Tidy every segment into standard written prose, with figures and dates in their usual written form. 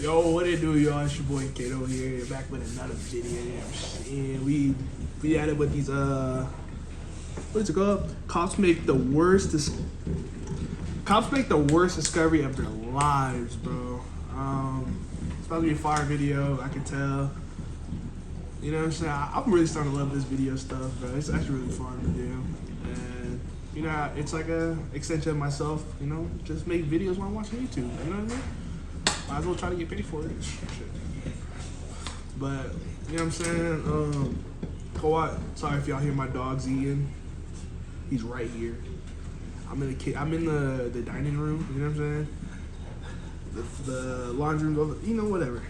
Yo, what it do, y'all? It's your boy Kato here, back with another video. And we at it with these what is it called? Cops make the worst discovery of their lives, bro. It's about to be a fire video, I can tell. You know what I'm saying? I'm really starting to love this video stuff, bro. It's actually really fun to do. And you know, it's like a extension of myself, you know, just make videos while I'm watching YouTube. You know what I mean? Might as well try to get paid for it. Shit. But you know what I'm saying? Kawhi, sorry if y'all hear my dogs eating. He's right here. I'm in the dining room. You know what I'm saying? The laundry room. You know, whatever.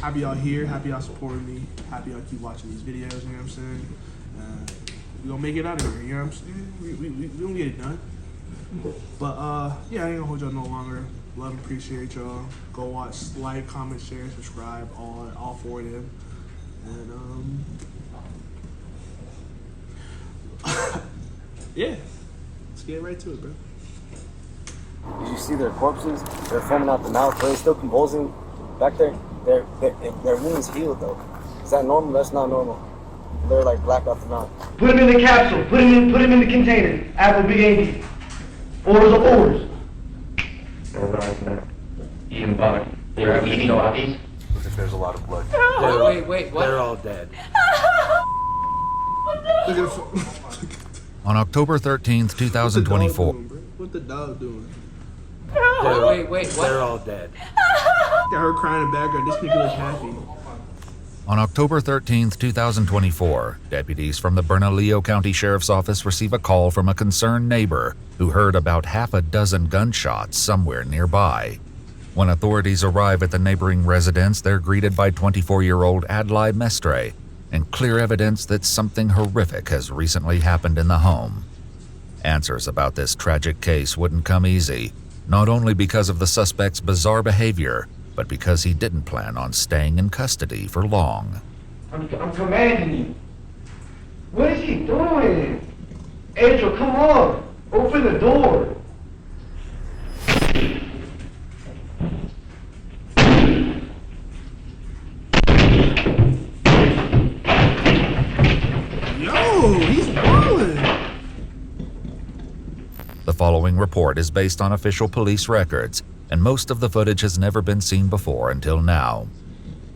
Happy y'all here. Happy y'all supporting me. Happy y'all keep watching these videos. You know what I'm saying? We gonna make it out of here. You know what I'm saying? We gonna get it done. But yeah, I ain't gonna hold y'all no longer. Love and appreciate y'all. Go watch, like, comment, share, subscribe, all four of them. And yeah, let's get right to it, bro. Did you see their corpses? They're foaming out the mouth. They're still convulsing back there. Their wounds healed though. Is that normal? That's not normal. They're like black out the mouth. Put him in the capsule. Put him in the container. Apple Big Andy. Orders of orders. Even bother. They're eating no obvious. Look if there's a lot of blood. Wait, what? They're all dead. On October 13th, 2024. What the dog doing? Wait, what? They're all dead. Got her crying in the background. This nigga looks happy. On October 13th, 2024, deputies from the Bernalillo County Sheriff's Office receive a call from a concerned neighbor who heard about half a dozen gunshots somewhere nearby. When authorities arrive at the neighboring residence, they're greeted by 24-year-old Adlai Mestre and clear evidence that something horrific has recently happened in the home. Answers about this tragic case wouldn't come easy, not only because of the suspect's bizarre behavior, but because he didn't plan on staying in custody for long. I'm commanding you. What is he doing? Angel, come on. Open the door. Yo, he's balling. The following report is based on official police records, and most of the footage has never been seen before until now.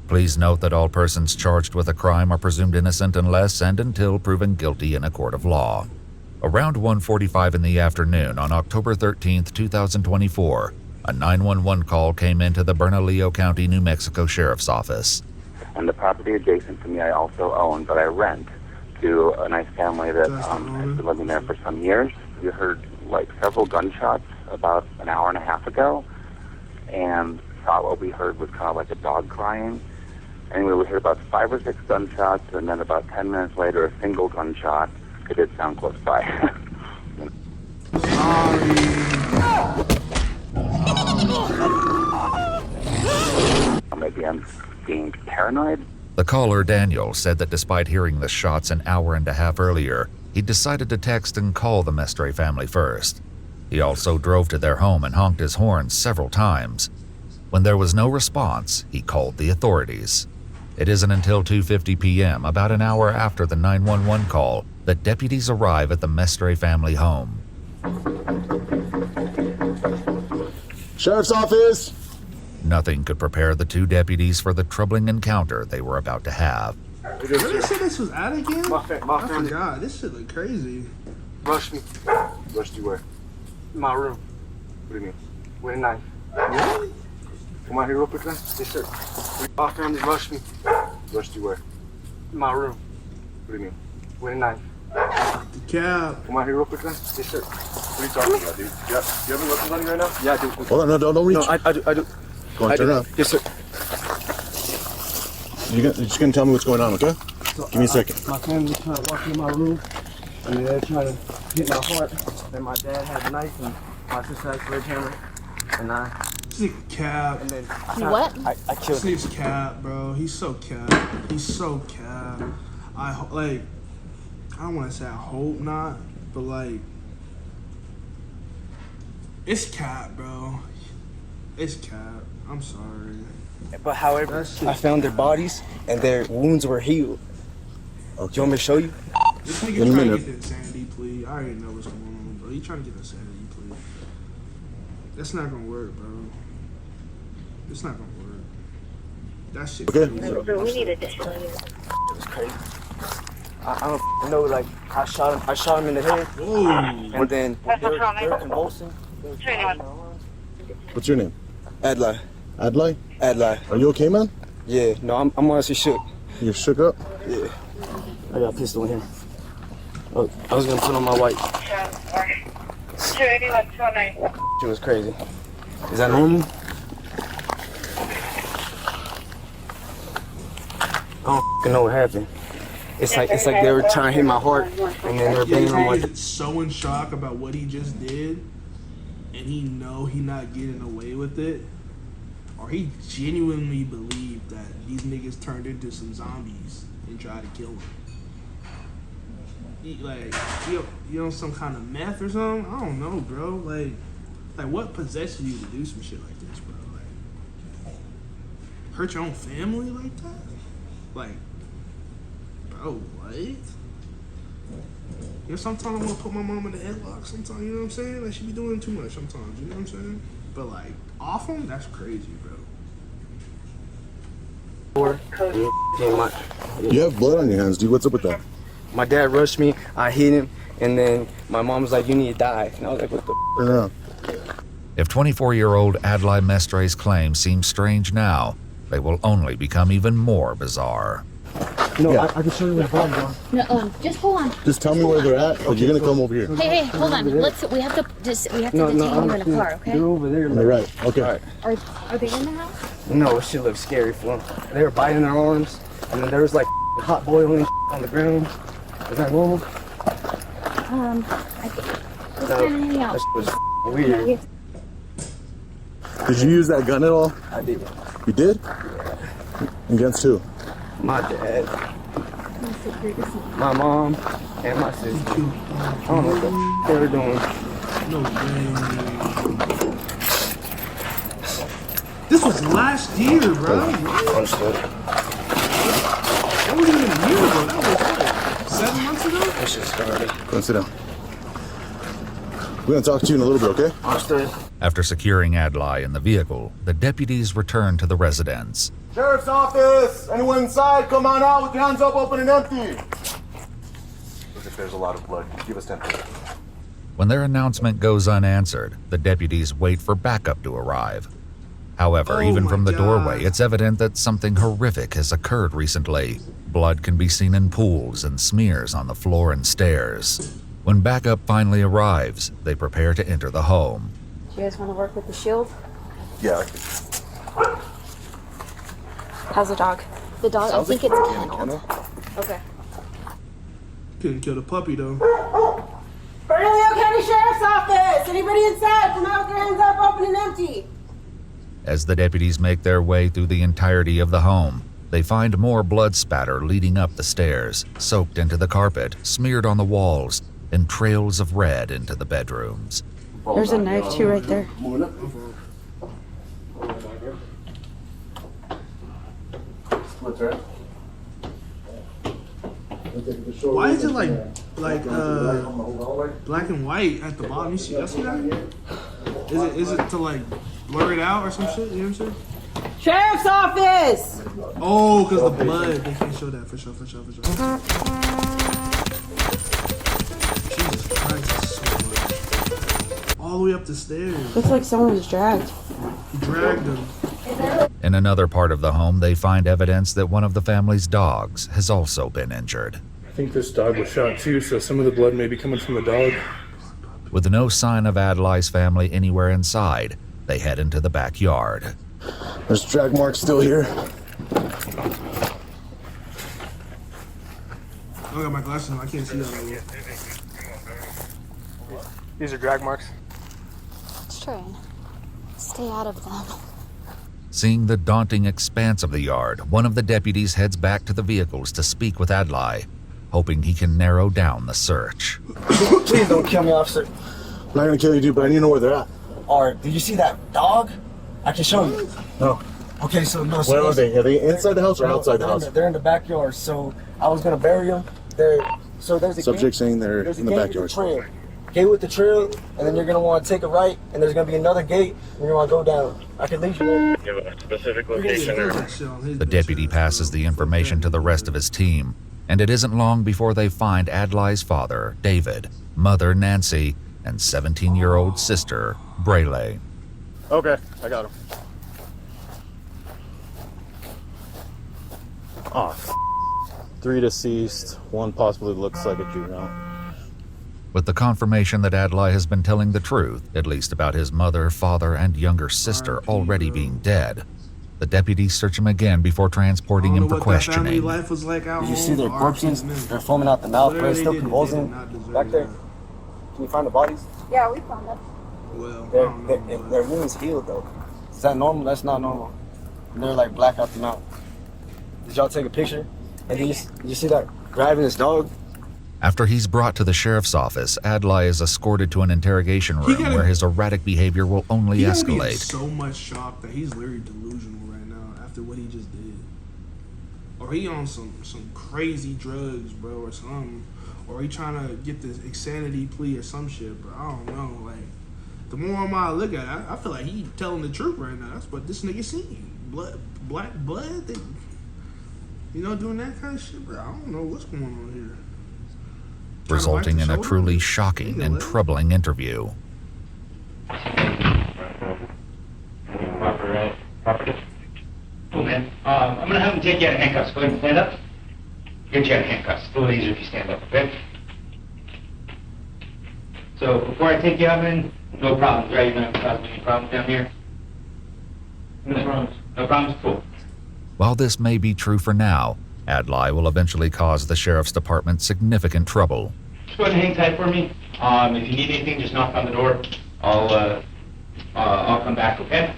Please note that all persons charged with a crime are presumed innocent unless and until proven guilty in a court of law. Around 1:45 in the afternoon on October 13, 2024, a 911 call came into the Bernalillo County, New Mexico Sheriff's Office. And the property adjacent to me I also own, but I rent to a nice family that has been living there for some years. We heard like several gunshots about an hour and a half ago, and thought what we heard was kind of like a dog crying. Anyway, we heard about 5 or 6 gunshots, and then about 10 minutes later, a single gunshot. It did sound close by. Maybe I'm being paranoid. The caller, Daniel, said that despite hearing the shots an hour and a half earlier, he decided to text and call the Mestre family first. He also drove to their home and honked his horn several times. When there was no response, he called the authorities. It isn't until 2:50 p.m., about an hour after the 911 call, that deputies arrive at the Mestre family home. Sheriff's Office! Nothing could prepare the two deputies for the troubling encounter they were about to have. Where did they say this was at again? My I family forgot. This shit look crazy. rushed me. Rushed you where? In my room. What do you mean? With a knife. What? Come out here real quick, man. Yes, sir. My family rushed me. Rushed you where? In my room. What do you mean? With a knife. The cap. Come out here real quick, man. Yes, sir. What are you talking about, dude? You have any weapons on you right now? Yeah, I do. Hold on, no, don't reach. No, I do. Go on, turn around. Yes, sir. You're just gonna tell me what's going on, okay? So, Give me a second. My family was trying to walk into my room, and they're trying to hit my heart. Then my dad had a knife, and my sister had a sledgehammer, and This nigga cap. then What? I killed This him. nigga's cap, bro. He's so cap. He's so cap. I don't want to say I hope not, but like, it's cap, bro. It's cap. I'm sorry. But however, That shit- I found their bodies and their wounds were healed. Okay. Do you want me to show you? This nigga In a trying to minute. get the insanity plea. I already know what's going on, bro. He trying to get the insanity plea. That's not gonna work, bro. It's not gonna work. That shit. Okay. crazy. We need additional units. It was crazy. I don't know, like, I shot him in the head, Whoa. and then they were convulsing. What's your name? Adlai. Adlai? Adlai. Are you okay, man? Yeah, no, I'm honestly shook. You're shook up? Yeah. I got a pistol in here. Oh, I was gonna put on my white. 28129. It was crazy. Is that normal? I don't f***ing know what happened. It's like they were trying to hit my heart, and then they were banging on my. He's so in shock about what he just did, and he know he not getting away with it, or he genuinely believed that these niggas turned into some zombies and tried to kill him. He, like, you know, some kind of meth or something. I don't know, bro. Like what possessed you to do some shit like this, bro? Like, hurt your own family like that? Like, bro, what? You know, sometimes I want to put my mom in the headlock. Sometimes, you know what I'm saying? Like, she be doing too much sometimes, you know what I'm saying? But, like, off them, that's crazy, bro. You have blood on your hands, dude. What's up with that? My dad rushed me, I hit him, and then my mom was like, "You need to die." And I was like, "What the?" Turn around. If 24-year-old Adlai Mestre's claims seem strange now, they will only become even more bizarre. No, Yeah. I can show you where the bomb was. No, just hold on. Just tell me where they're at. Like, you're gonna come over here. Hey, hold on. We have to detain you in the car, okay? They're over there. On the right. Okay. All right. Are they in the house? No, it shit looked scary for them. They were biting their arms, and then there was like hot boiling on the ground. Is that normal? I think let's kind of hang out. That shit was weird. Did you use that gun at all? I did. You did? Against who? My dad, my mom, and my sister. I don't know what the f- they were doing. No way. This was last year, bro. Understood. That wasn't even a year ago. That was like 7 months ago? That shit started. Go and sit down. We're gonna talk to you in a little bit, okay? Understood. After securing Adlai in the vehicle, the deputies returned to the residence. Sheriff's office! Anyone inside? Come on out with your hands up, open and empty. Looks like there's a lot of blood. Give us 10 minutes. When their announcement goes unanswered, the deputies wait for backup to arrive. However, Oh even my from the God. doorway, it's evident that something horrific has occurred recently. Blood can be seen in pools and smears on the floor and stairs. When backup finally arrives, they prepare to enter the home. Do you guys want to work with the shield? Yeah. How's the dog? The dog, I think it's kenneled. Okay. Couldn't kill the puppy, though. Bernalillo County Sheriff's Office! Anybody inside? Come out with your hands up, open and empty. As the deputies make their way through the entirety of the home, they find more blood spatter leading up the stairs, soaked into the carpet, smeared on the walls, and trails of red into the bedrooms. There's a knife too right there. Why is it like black and white at the bottom? You see that? Is it to like blur it out or some shit? You know what I'm saying? Sheriff's Office! Oh, because the blood. They can't show that for sure. Jesus Christ, that's so much. All the way up the stairs. Looks like someone was dragged. He dragged them. In another part of the home, they find evidence that one of the family's dogs has also been injured. I think this dog was shot too, so some of the blood may be coming from the dog. With no sign of Adlai's family anywhere inside, they head into the backyard. There's drag marks still here. I don't got my glasses on. I can't see that over. These are drag marks. Let's try and stay out of them. Seeing the daunting expanse of the yard, one of the deputies heads back to the vehicles to speak with Adlai, hoping he can narrow down the search. Please don't kill me, officer. I'm not gonna kill you, dude, but I need to know where they're at. Or did you see that dog? I can show you. No. Okay, so no. Where are they? Are they inside the house or outside the house? They're in the backyard. So I was gonna bury them. There's a Subject saying they're there's a in the gate backyard. With the trail. Gate with the trail, and then you're gonna want to take a right, and there's gonna be another gate, and you're gonna go down. I can lead you there. Give a specific He location does or that shit on his The bitch deputy ass, passes bro. the information to the rest of his team, and it isn't long before they find Adlai's father, David, mother, Nancy, and 17-year-old sister, Brayley. Okay, I got him. Oh, 3 deceased, 1 possibly looks like a juvenile. With the confirmation that Adlai has been telling the truth, at least about his mother, father, and younger sister already being dead, the deputies search him again before transporting I him don't for know what that family questioning. life was like out Did you home. see their RIP corpses? to them. They're foaming out the mouth. Whatever They're they still did, they convulsing did not deserve back there. that. Can you find the bodies? Yeah, we found them. Well, I Their don't know, but- their wounds healed though. Is that normal? That's not normal. And they're like black out the mouth. Did y'all take a picture? And then you see that driving his dog? After he's brought to the sheriff's office, Adlai is escorted to an interrogation room gotta- where his erratic behavior will only He gotta be in escalate. so much shock that he's literally delusional right now after what he just did. Or he on some crazy drugs, bro, or something. Or he trying to get this insanity plea or some shit, bro. I don't know. Like, the more I look at it, I feel like he telling the truth right now. That's what this nigga seen. Black blood. Doing that kind of shit, bro. I don't know what's going on here. Resulting in a shoulder? truly shocking and troubling interview. Cool, man. I'm gonna have him take you out of handcuffs. Go ahead and stand up. Get you out of handcuffs. It's a little easier if you stand up, okay? So before I take you out, man, no problems, right? You're not gonna cause me any problems down here? No problems. No problems? Cool. While this may be true for now, Adlai will eventually cause the sheriff's department significant trouble. Just go ahead and hang tight for me. If you need anything, just knock on the door. I'll come back, okay?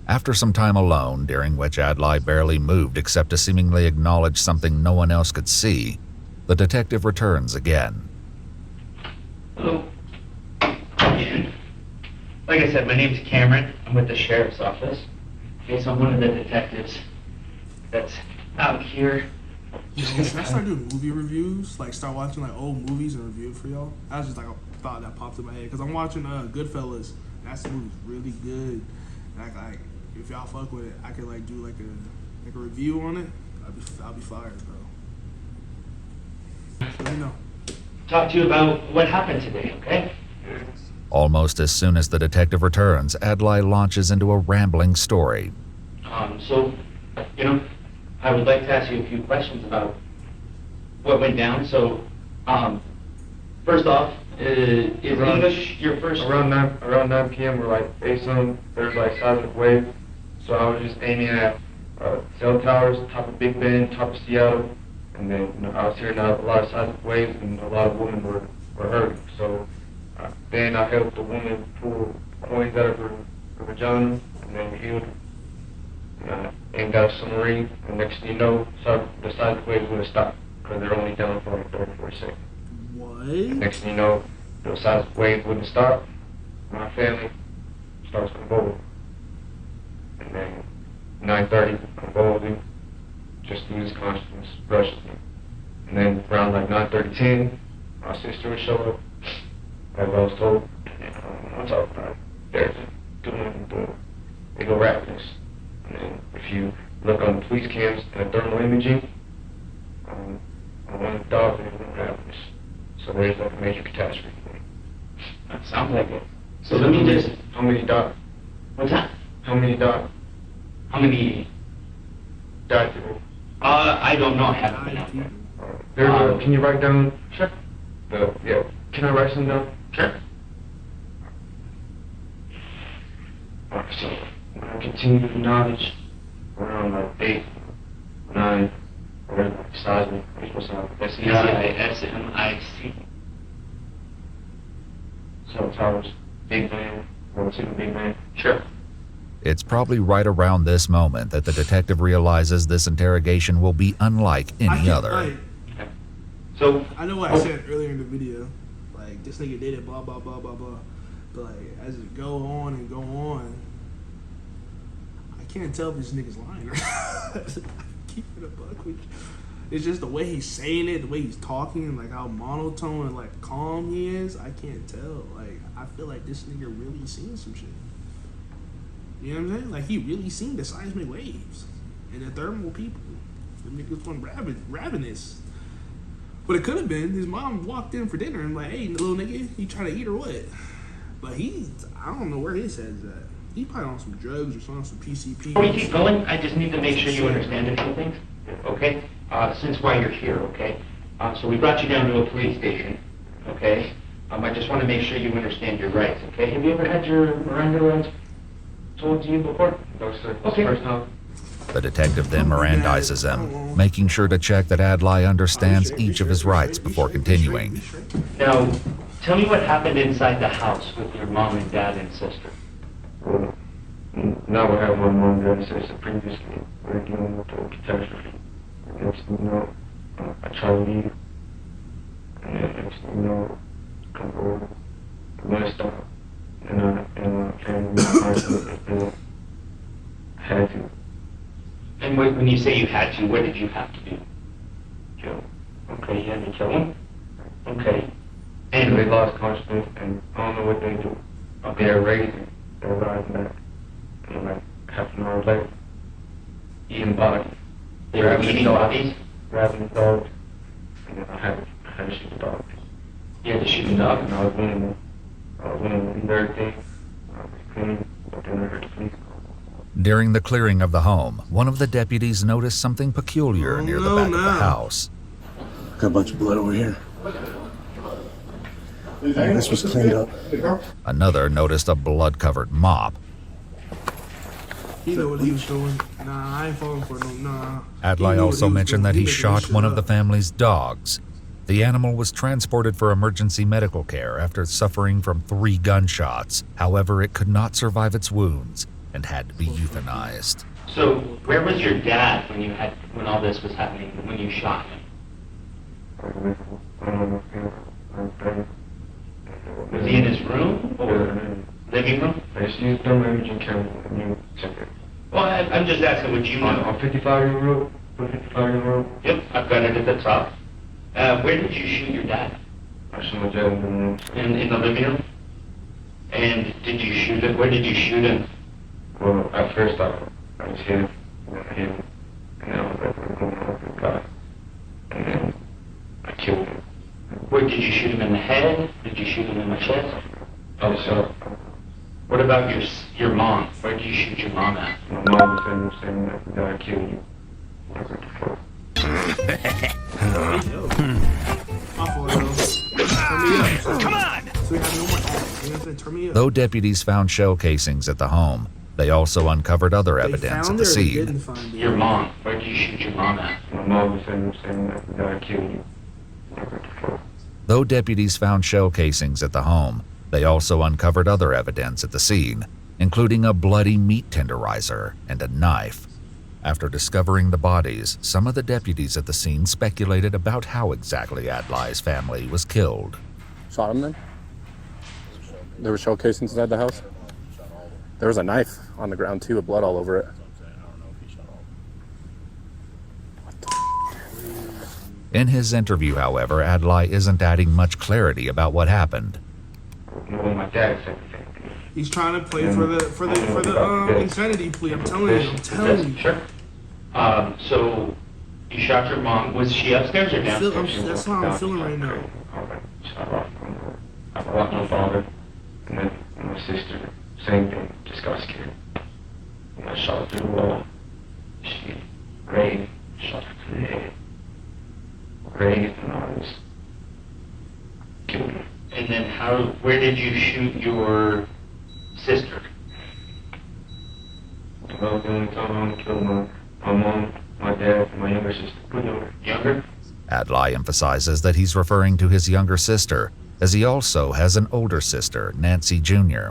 After some time alone, during which Adlai barely moved except to seemingly acknowledge something no one else could see, the detective returns again. Hello. Again. Like I said, my name's Cameron. I'm with the sheriff's office. Okay, so I'm one of the detectives that's out here. Should I start doing movie reviews? Like, start watching like old movies and review it for y'all? That was just like a thought that popped in my head because I'm watching Goodfellas. That movie's really good. Like, if y'all fuck with it, I could like do like a review on it. I'll be fired, bro. So, let me know. Talk to you about what happened today, okay? Almost as soon as the detective returns, Adlai launches into a rambling story. I would like to ask you a few questions about what went down. So, first off, is English your first? Around 9 p.m. we're like facing them. There's like seismic wave. So I was just aiming at cell towers, top of Big Bend, top of Seattle, and then I was hearing a lot of seismic waves and a lot of women were hurt. So then I helped the woman pull coins out of her vagina, and then we healed her. Aimed at a submarine, and next thing you know, the seismic waves would have stopped because they're only down for like 34 seconds. What? Next thing you know, the seismic waves wouldn't stop. My family starts convulsing. And then 9:30, convulsing, just loses consciousness, rushes me. And then around like 9:30, 10, my sister would show up, as I was told. And I'm talking about they're doing they go rapids. And then if you look on the police cams and thermal imaging, on one of the dogs, they went rapids. So there's like a major catastrophe. That sounds like it. So let me just... How many died? What's that? How many died? How many? Died today? I don't know. I haven't been out there. There's can you write down? Sure. Yeah. Can I write some down? Sure. Alright, so when I continue to knowledge around like 8, 9, or seismic, SEISMIC. cell towers, Big Bang, one super Big Bang. Sure. It's probably right around this moment that the detective realizes this interrogation will be unlike any other. So I know what I said earlier in the video. Like, this nigga did it, blah, blah, blah, blah, blah. But, like, as it go on and go on, can't tell if this nigga's lying or not. Keep it a buck with you. It's just the way he's saying it, the way he's talking, like how monotone and like calm he is. I can't tell. Like, I feel like this nigga really seen some shit. You know what I'm saying? Like, he really seen the seismic waves and the thermal people. The niggas went ravenous. But it could have been his mom walked in for dinner and like, hey, little nigga, you trying to eat or what? But I don't know where his head's at. He probably on some drugs or some PCP. Before we keep going, I just need to make sure you understand a few things, okay? Since why you're here, okay? So we brought you down to a police station, okay? I just want to make sure you understand your rights, okay? Have you ever had your Miranda rights told to you before? No, sir. Okay. First time. The detective then Mirandizes him, making sure to check that Adlai understands each of his rights before continuing. Now, tell me what happened inside the house with your mom and dad and sister. Well, now we have my mom and sister previously. We're dealing with the catastrophe. Next thing you know, I try to leave. And then next thing you know, come over. Messed up. And I family had to. And when you say you had to, what did you have to do? Kill. Okay, you had to kill him? Okay. And They lost consciousness and I don't know what they do. They're raising. They're riding back. And like half an hour later, eating bodies. they were eating bodies? Grabbing the dogs. And then I had to shoot the dogs. You had to shoot the dog? And I was winning. I was winning with everything. I was clean, but then I heard the police call. During the clearing of the home, one of the deputies noticed something peculiar near the back of the house. Got a bunch of blood over here. Yeah, this was cleaned up. Another noticed a blood-covered mop. He know what he was doing. Nah, I ain't falling for no. Nah. Adlai also mentioned that he shot one of the family's dogs. The animal was transported for emergency medical care after suffering from 3 gunshots. However, it could not survive its wounds and had to be euthanized. So, where was your dad when all this was happening, when you shot him? Was he in his room or living room? They see the imaging camera and you check it. Well, I'm just asking what you know. On 55-year road, 55-year road. Yep, I've got it at the top. Where did you shoot your dad? I shot my dad in the room. In the living room? And did you shoot him? Where did you shoot him? Well, at first I was hit, and I hit him, and then I was like, going over the guy, and then I killed him. Where did you shoot him in the head? Did you shoot him in the chest? I was shot. What about your mom? Where did you shoot your mom at? My mom was saying that the guy killed you. I was like, fuck. Come on! So we have no more ads. You know what I'm saying? Turn me up. Though deputies found shell casings at the home, they also uncovered other evidence at the scene. Your mom. Where did you shoot your mom at? My mom was saying that the guy killed you. I was like, fuck. Though deputies found shell casings at the home, they also uncovered other evidence at the scene, including a bloody meat tenderizer and a knife. After discovering the bodies, some of the deputies at the scene speculated about how exactly Adlai's family was killed. Shot him then? There were shell casings inside the house? There was a knife on the ground too, with blood all over it. In his interview, however, Adlai isn't adding much clarity about what happened. Well, my dad said the same thing. He's trying to play for the insanity plea. I'm telling you. Sure. So you shot your mom. Was she upstairs or downstairs? That's how I'm feeling right now. I brought my father, and then my sister, same thing, just got scared. And I shot her through the wall. She grazed, shot her through the head. Grazed, and I was killed her. And then where did you shoot your sister? Well, the only time I want to kill my mom, my dad, and my younger sister. Younger? Adlai emphasizes that he's referring to his younger sister, as he also has an older sister, Nancy Jr.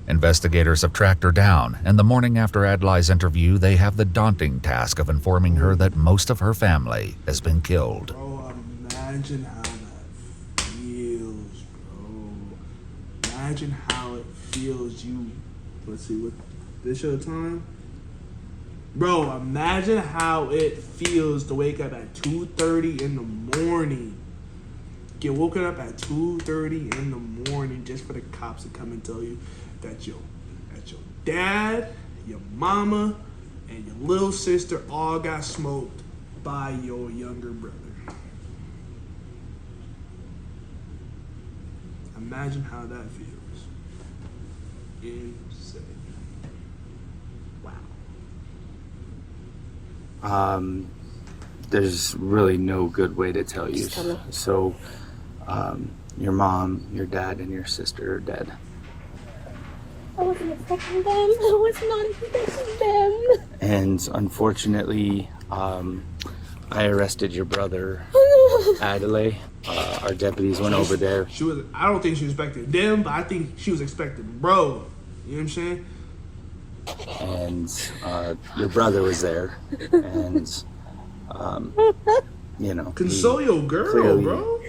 Investigators have tracked her down, and the morning after Adlai's interview, they have the daunting task of informing her that most of her family has been killed. Bro, imagine how that feels, bro. Imagine how it feels. Let's see, what this your time? Bro, imagine how it feels to wake up at 2:30 in the morning. Get woken up at 2:30 in the morning just for the cops to come and tell you that your dad, your mama, and your little sister all got smoked by your younger brother. Imagine how that feels. Insane. Wow. There's really no good way to tell you. Just tell me. So, your mom, your dad, and your sister are dead. I wasn't expecting them. I was not expecting them. And unfortunately, I arrested your brother, Adelaide. Our deputies went over there. I don't think she was expecting them, but I think she was expecting bro. You know what I'm saying? And your brother was there, and you know, console your girl, clearly bro.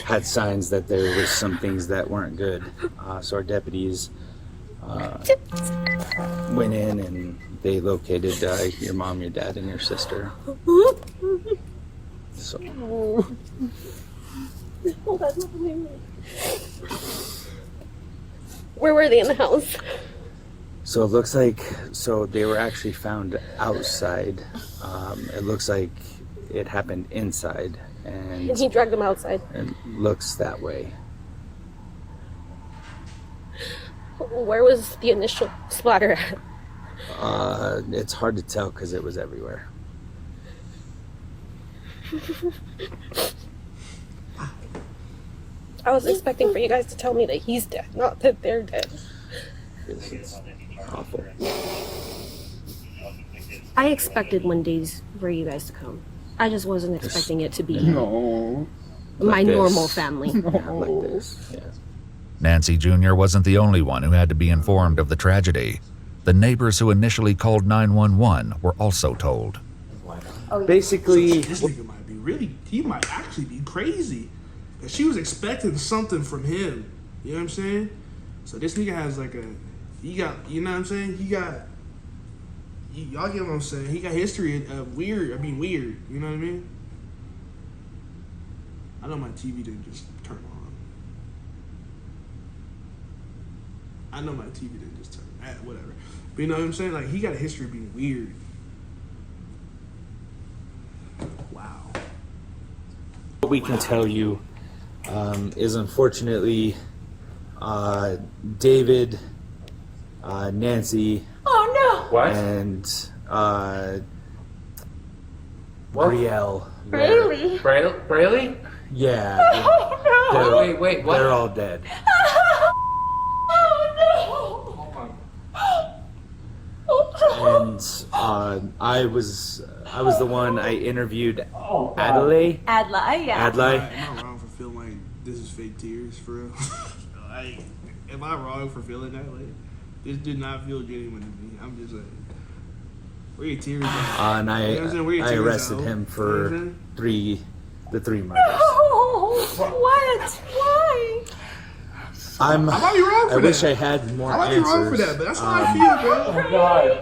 Had signs that there was some things that weren't good. So our deputies went in and they located your mom, your dad, and your sister. So. Oh, that's not me. Where were they in the house? So it looks like, they were actually found outside. It looks like it happened inside, and he dragged them outside. It looks that way. Where was the initial splatter at? It's hard to tell because it was everywhere. I was expecting for you guys to tell me that he's dead, not that they're dead. It's awful. I expected one days for you guys to come. I just wasn't expecting it to be No. my Like this. normal family. Yeah, like this. Yeah. Nancy Jr. wasn't the only one who had to be informed of the tragedy. The neighbors who initially called 911 were also told. Basically, This nigga might be he might actually be crazy. And she was expecting something from him. You know what I'm saying? So this nigga has like you know what I'm saying? Y'all get what I'm saying? He got history of weird. You know what I mean? I know my TV didn't just turn on. I know my TV didn't just turn whatever. But you know what I'm saying? Like, he got a history of being weird. Wow. what we can tell you is unfortunately David, Nancy, Oh and Brielle. Really? Braley? Yeah. Oh They're, Wait, what? They're all dead. And I was the one I interviewed Adelaide. Adla, yeah. Adelaide. Am I wrong for feeling like this is fake tears for real? Like, am I wrong for feeling that way? This did not feel genuine to me. I'm just like, where your tears at? And You know what I'm saying? Where your I tears arrested at? him You know for what I'm the three murders. Oh, what? Why? I might be wrong for I that. wish I had more I might answers. be wrong for that, but that's how I feel, bro. Oh, God.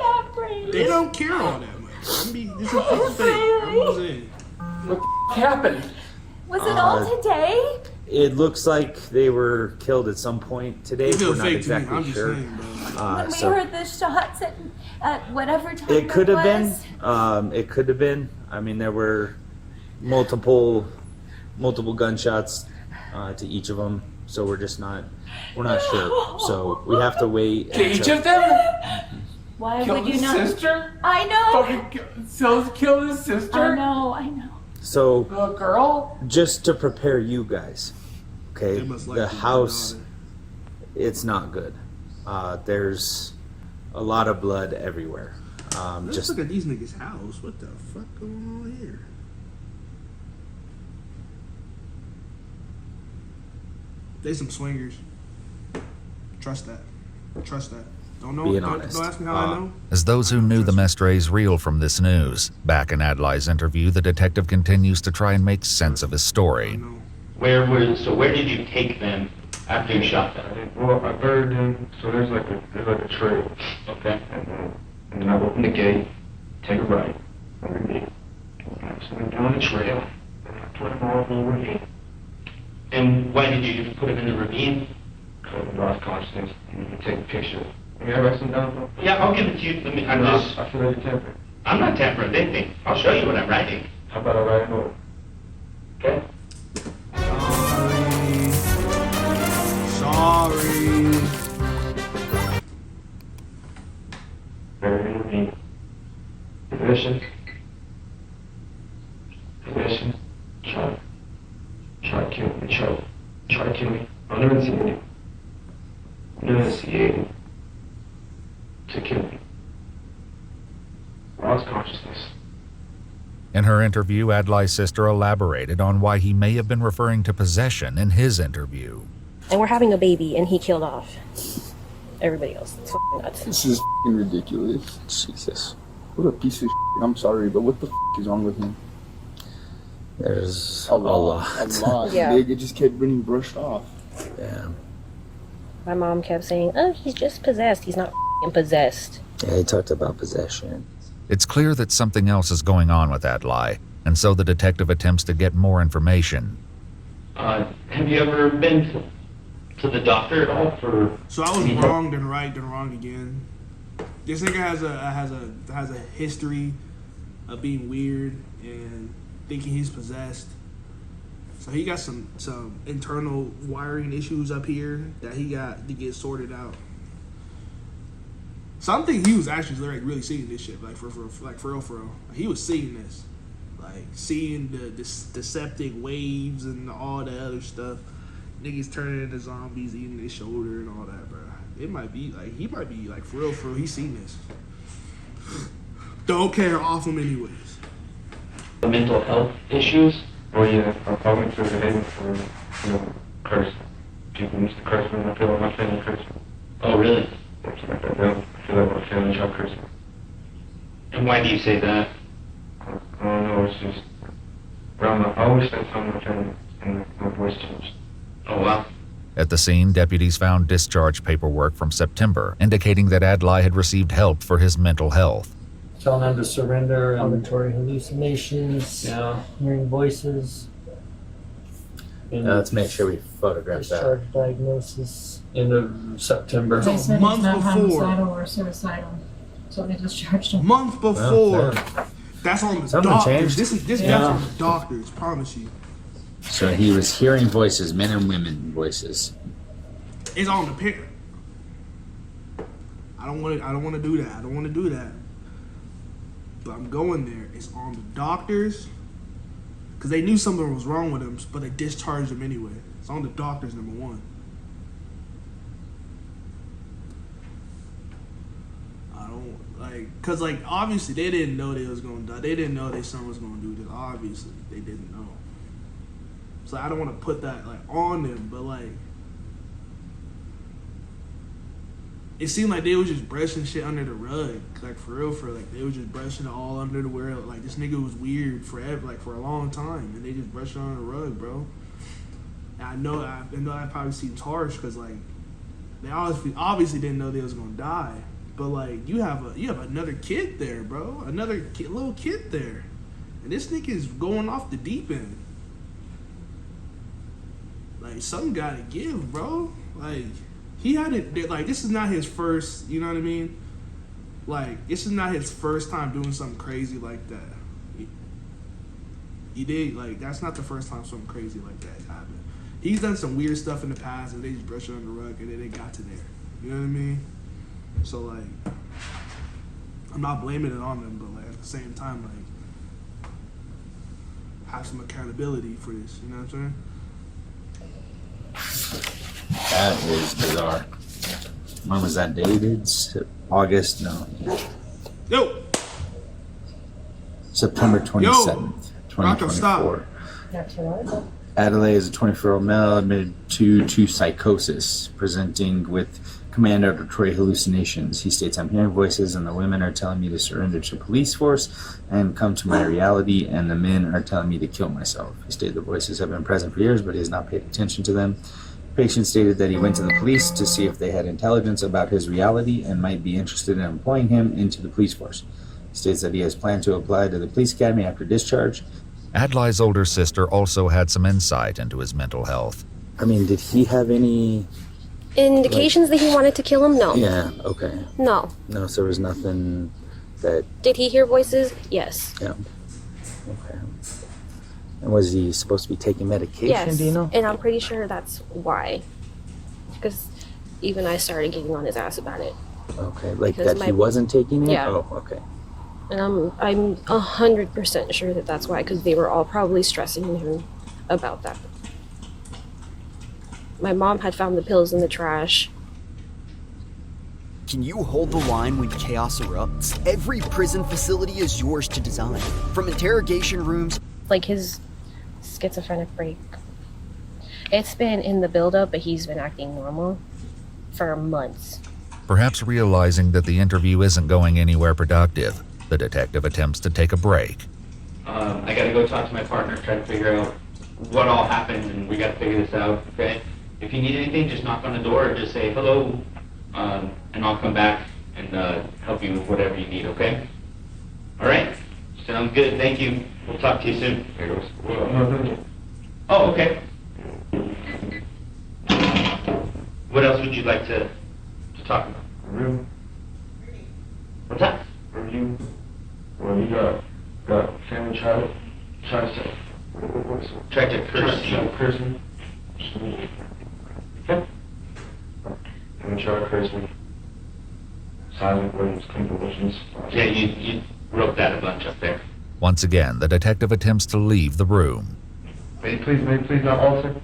They don't care all that much. This is fake. I'm just saying. What the happened? Was it all today? It looks like they were killed at some point today. It feels We're not fake to me. exactly I'm just sure. saying, bro. When we So heard the shots at whatever time it could have been. was? It could have been. I mean, there were multiple gunshots to each of them. So we're not sure. So we have to wait. To each of them? Why Killed would you his not? sister? I know. Fucking killed his sister? I know. So The girl? just to prepare you guys, okay? They must like The your house, daughter. it's not good. There's a lot of blood everywhere. Let's Just look at these niggas' house. What the fuck going on here? They some swingers. Trust that. Don't know. Being Don't honest. ask me how I know. As those who knew the Mestres reel from this news, back in Adelaide's interview, the detective continues to try and make sense of his story. Where did you take them after you shot them? Well, I buried them, so there's like a trail. Okay. And then I opened the gate, take a right, and ravine. So I'm doing a trail, and I put him all in the ravine. And why did you put him in the ravine? Because he lost consciousness, and you can take a picture. May I write some down, bro? Yeah, I'll give it to you. I feel like you're tempering. I'm not tampering with anything. I'll show you what I'm writing. How about I write a note? Okay? Sorry. Very ravine. Position. Try to kill me, try to kill me. Enunciating. To kill me. Lost consciousness. In her interview, Adlai's sister elaborated on why he may have been referring to possession in his interview. And we're having a baby, and he killed off everybody else. It's fucking nuts. This is fucking ridiculous. Jesus. What a piece of shit. I'm sorry, but what the is wrong with him? There's a lot. Yeah. It just kept getting brushed off. Yeah. My mom kept saying, oh, he's just possessed. He's not fucking possessed. Yeah, he talked about possession. It's clear that something else is going on with Adlai, and so the detective attempts to get more information. Have you ever been to the doctor at all for? So I was wrong, then right, then wrong again. This nigga has a history of being weird and thinking he's possessed. So he got some internal wiring issues up here that he got to get sorted out. So I'm thinking he was actually like really seeing this shit, like for real. Like, he was seeing this, like seeing the septic waves and all the other stuff. Niggas turning into zombies, eating his shoulder and all that, bro. It might be like he might be like for real. He's seen this. Don't care off him anyways. The mental health issues. Well, yeah, I went through the heaven for, curse. People used to curse me, and I feel like my family cursed me. Oh, really? Like that now. I feel like my family tried to curse me. And why do you say that? I don't know, it's just, I always said something to my family, and my voice changed. Oh, wow. At the scene, deputies found discharge paperwork from September, indicating that Adlai had received help for his mental health. Telling them to surrender, auditory hallucinations, hearing voices. Let's make sure we photograph that. Discharge diagnosis. End of September. They said month not before. homicidal or suicidal, so they discharged him. Month before. That's on the Something doctors. changed. This Yeah. got from the doctors. Promise you. So he was hearing voices, men and women voices. It's on the parent. I don't want to do that. But I'm going there. It's on the doctors. Because they knew something was wrong with him, but they discharged him anyway. It's on the doctors, number one. I don't, because, obviously they didn't know they was going to die. They didn't know their son was going to do this. Obviously, they didn't know. So I don't want to put that, on them, but, it seemed like they was just brushing shit under the rug, for real. They was just brushing it all under the rug. This nigga was weird forever, for a long time, and they just brushed it under the rug, bro. And I know that probably seems harsh because they obviously didn't know they was gonna die, but you have another kid there, bro, little kid there, and this nigga is going off the deep end. Something gotta give, bro. He had it, this is not his first, you know what I mean? This is not his first time doing something crazy like that. He did, that's not the first time something crazy like that happened. He's done some weird stuff in the past and they just brushed it under the rug and then they got to there. You know what I mean? So, I'm not blaming it on them, but, at the same time, have some accountability for this, you know what I'm saying? That is bizarre. When was that dated? August? No. Yo! September 27th, 2024. Adlai is a 24-year-old male admitted to psychosis, presenting with command auditory hallucinations. He states, I'm hearing voices and the women are telling me to surrender to police force and come to my reality, and the men are telling me to kill myself. He stated the voices have been present for years, but he has not paid attention to them. The patient stated that he went to the police to see if they had intelligence about his reality and might be interested in employing him into the police force. He states that he has planned to apply to the police academy after discharge. Adlai's older sister also had some insight into his mental health. I mean, did he have any Indications that he wanted to kill him? No. Yeah, okay. No. No, so there was nothing that... Did he hear voices? Yes. Yeah. Okay. And was he supposed to be taking medication, Yes. do you know? And I'm pretty sure that's why. Because even I started getting on his ass about it. Okay, like Because that he wasn't taking it? Yeah. Oh, okay. And I'm 100% sure that that's why, because they were all probably stressing him about that. My mom had found the pills in the trash. Can you hold the line when chaos erupts? Every prison facility is yours to design. From interrogation rooms... Like his schizophrenic break. It's been in the buildup, but he's been acting normal for months. Perhaps realizing that the interview isn't going anywhere productive, the detective attempts to take a break. I gotta go talk to my partner, try to figure out what all happened, and we gotta figure this out, okay? If you need anything, just knock on the door or just say hello, and I'll come back and help you with whatever you need, okay? All right? Sounds good. Thank you. We'll talk to you soon. Oh, okay. What else would you like to talk about? Review. What's that? Review. Well, you got family trial. Try to Tried to curse you. Curse me. Okay. Family trial, curse me. Silent Williams, convulsions. Yeah, you wrote that a bunch up there. Once again, the detective attempts to leave the room. May you please not alter?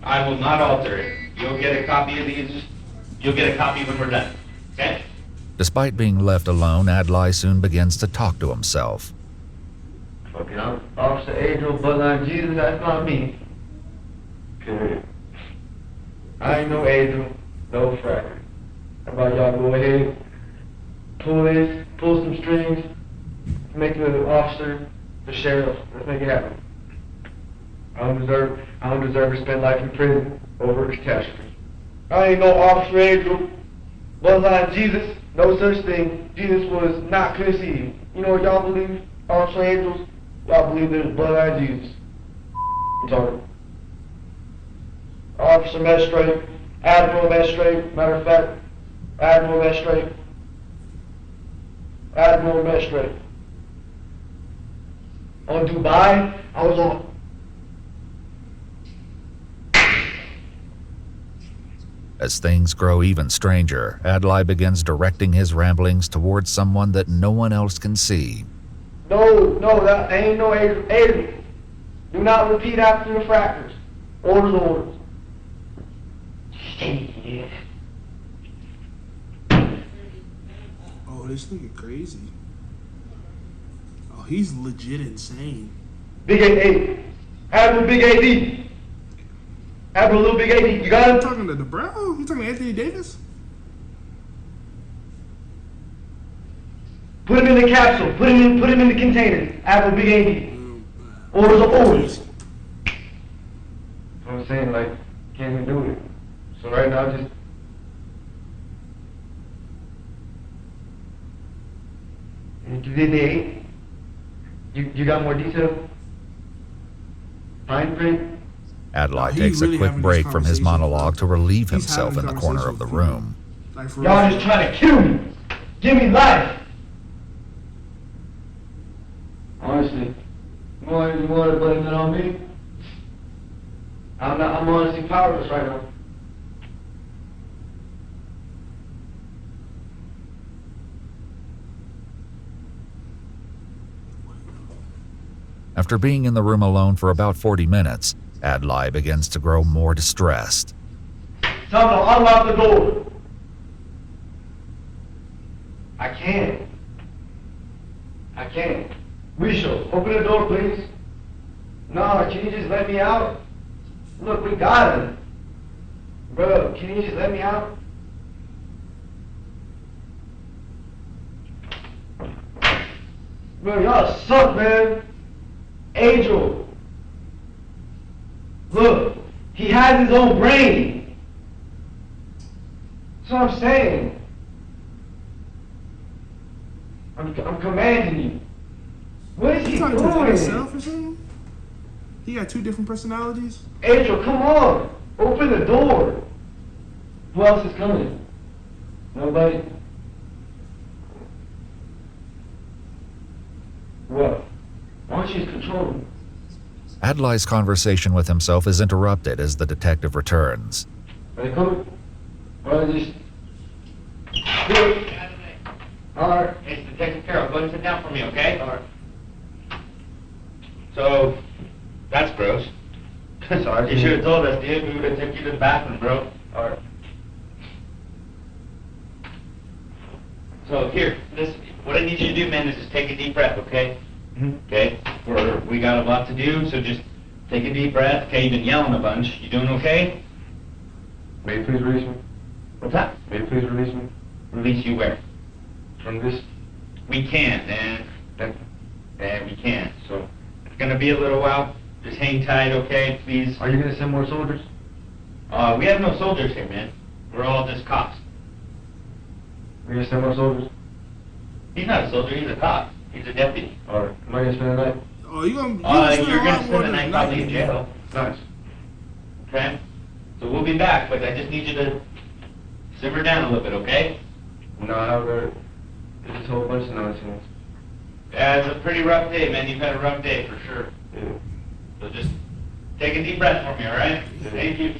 I will not alter it. You'll get a copy of these. You'll get a copy when we're done. Okay? Despite being left alone, Adlai soon begins to talk to himself. Fucking Officer Adriel, Bloodline Jesus, that's not me. Period. I ain't no Adriel, no fracker. How about y'all go ahead, pull some strings, make the officer, the sheriff, let's make it happen. I don't deserve to spend life in prison over a catastrophe. I ain't no Officer Adriel, Bloodline Jesus, no such thing. Jesus was not conceived. You know what y'all believe, Officer Adriel? Y'all believe there's Bloodline Jesus. I'm talking. Officer Magistrate, Admiral Magistrate, matter of fact, Admiral Magistrate. Admiral Magistrate. On Dubai, I was on. As things grow even stranger, Adlai begins directing his ramblings towards someone that no one else can see. No, that ain't no Adriel. Do not repeat after the frackers. Orders. Oh, this nigga crazy. Oh, he's legit insane. Big 8. Admiral Big AD. Admiral Little Big AD. You got him? You talking to the bro? You talking to Anthony Davis? Put him in the capsule. Put him in the container. Admiral Big AD. Orders are orders. I'm saying, like, can't even do it. So right now, just... Did they... You got more detail? Fine print? Adlai takes a quick break from his monologue to relieve himself in the corner of the room. Y'all just trying to kill me. Give me life. Honestly, you want to blame that on me? I'm honestly powerless right now. After being in the room alone for about 40 minutes, Adlai begins to grow more distressed. Tell them to unlock the door. I can't. Risho, open the door, please. No, can you just let me out? Look, we got him. Bro, can you just let me out? Bro, y'all suck, man. Angel. Look, he has his own brain. That's what I'm saying. I'm commanding you. What is he talking to doing? himself or something? He got two different personalities? Angel, come on. Open the door. Who else is coming? Nobody? Well, why don't you just control him? Adlai's conversation with himself is interrupted as the detective returns. Are they coming? Or just... Alright, it's Detective Carroll. Go ahead and sit down for me, okay? Alright. So, that's gross. Sorry, you should have told us, dude. We would have took you to the bathroom, bro. Alright. So, here, listen. What I need you to do, man, is just take a deep breath, okay? Okay? We got a lot to do, so just take a deep breath. Okay, you've been yelling a bunch. You doing okay? May you please release me? What's that? May you please release me? Release you where? From this? We can't, man. We can't. So, it's gonna be a little while. Just hang tight, okay? Please. Are you gonna send more soldiers? We have no soldiers here, man. We're all just cops. Are you gonna send more soldiers? He's not a soldier, he's a cop. He's a deputy. Or am I gonna spend the night? Oh, you're gonna You're gonna spend the night probably in jail. Nice. Okay? So we'll be back, but I just need you to simmer down a little bit, okay? No, however, it's just a whole bunch of nonsense. Yeah, it's a pretty rough day, man. You've had a rough day for sure. Yeah. So just take a deep breath for me, all right? Yeah. Thank you.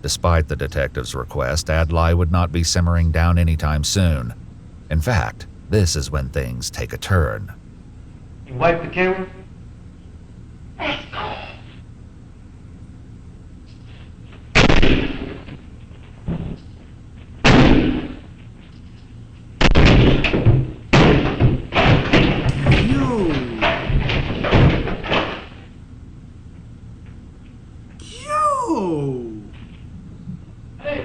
Despite the detective's request, Adlai would not be simmering down anytime soon. In fact, this is when things take a turn. You wipe the camera?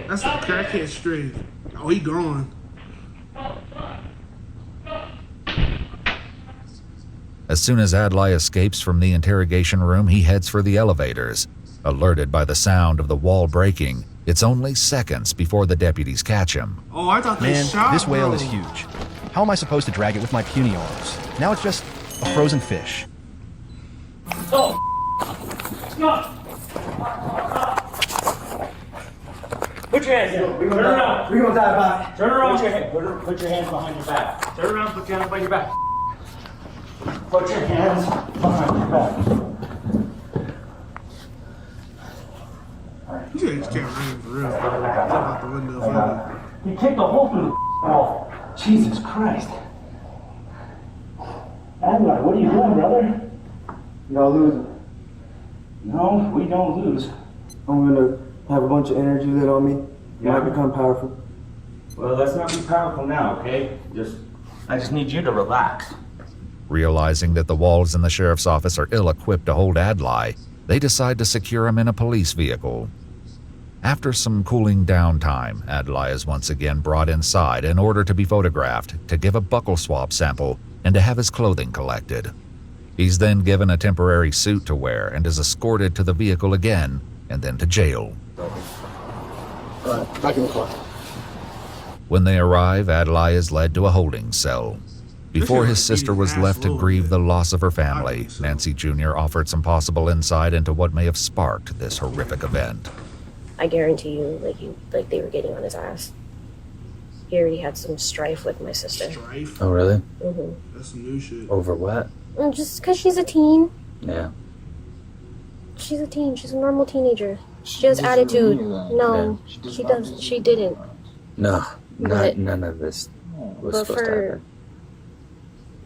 That's the crackhead straight. Oh, he gone. As soon as Adlai escapes from the interrogation room, he heads for the elevators. Alerted by the sound of the wall breaking, it's only seconds before the deputies catch him. Oh, I thought they Man, shot this whale bro. is huge. How am I supposed to drag it with my puny arms? Now it's just a frozen fish. Oh! No! Put your hands down. Turn around. We're gonna die by. Turn around. Put your hands behind your back. Turn around. Put your hands behind your back. Put your hands behind your back. You just can't run for real. Jump out the window. You kicked a hole through the wall. Jesus Christ. Adlai, what are you doing, brother? You gonna lose. No, we don't lose. I'm gonna have a bunch of energy lit on me. You might become powerful. Well, let's not be powerful now, okay? I just need you to relax. Realizing that the walls in the sheriff's office are ill-equipped to hold Adlai, they decide to secure him in a police vehicle. After some cooling down time, Adlai is once again brought inside in order to be photographed, to give a buckle swab sample, and to have his clothing collected. He's then given a temporary suit to wear and is escorted to the vehicle again, and then to jail. Back in the car. When they arrive, Adlai is led to a holding cell. Before his sister was left to grieve the loss of her family, Nancy Jr. offered some possible insight into what may have sparked this horrific event. I guarantee you, like they were getting on his ass. He already had some strife with my sister. Strife? Oh, really? Mm-hmm. That's some new shit. Over what? Just because she's a teen. Yeah. She's a teen. She's a normal teenager. She has attitude. No, she doesn't. She didn't. No, But- none of this was But supposed to for happen.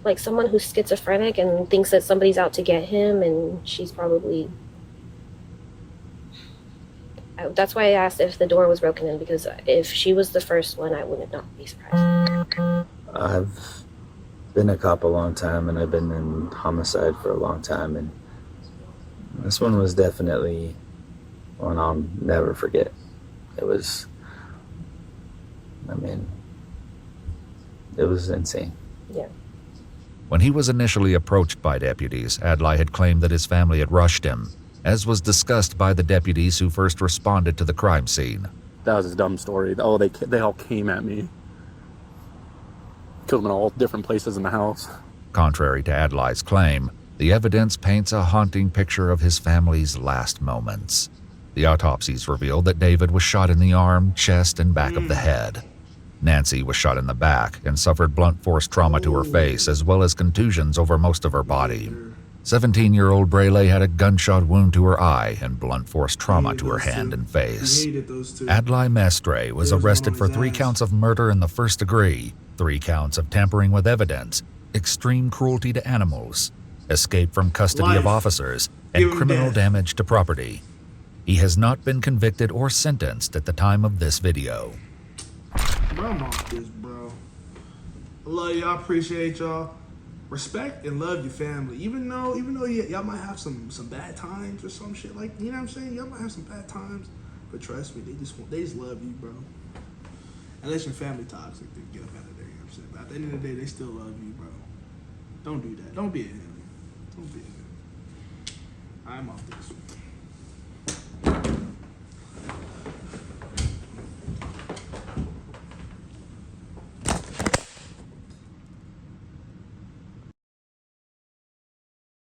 like someone who's schizophrenic and thinks that somebody's out to get him, and she's probably. That's why I asked if the door was broken in, because if she was the first one, I would not be surprised. I've been a cop a long time, and I've been in homicide for a long time, and this one was definitely one I'll never forget. It was, it was insane. Yeah. When he was initially approached by deputies, Adlai had claimed that his family had rushed him, as was discussed by the deputies who first responded to the crime scene. That was a dumb story. Oh, they all came at me. Killed them in all different places in the house. Contrary to Adlai's claim, the evidence paints a haunting picture of his family's last moments. The autopsies revealed that David was shot in the arm, chest, and back of the head. Nancy was shot in the back and suffered blunt force trauma to her face as well as contusions over most of her body. 17-year-old Braley had a gunshot wound to her eye and blunt force trauma to her hand and face. Adlai Mestre was arrested for 3 counts of murder in the first degree, 3 counts of tampering with evidence, extreme cruelty to animals, escape from custody of officers, and criminal damage to property. He has not been convicted or sentenced at the time of this video. Bro, I'm off this, bro. I love y'all, appreciate y'all. Respect and love your family. Even though y'all might have some bad times or some shit, like, you know what I'm saying? Y'all might have some bad times, but trust me, they just love you, bro. Unless your family toxic, then get up out of there, you know what I'm saying? But at the end of the day, they still love you, bro. Don't do that. Don't be a him. Don't be a him. I'm off this.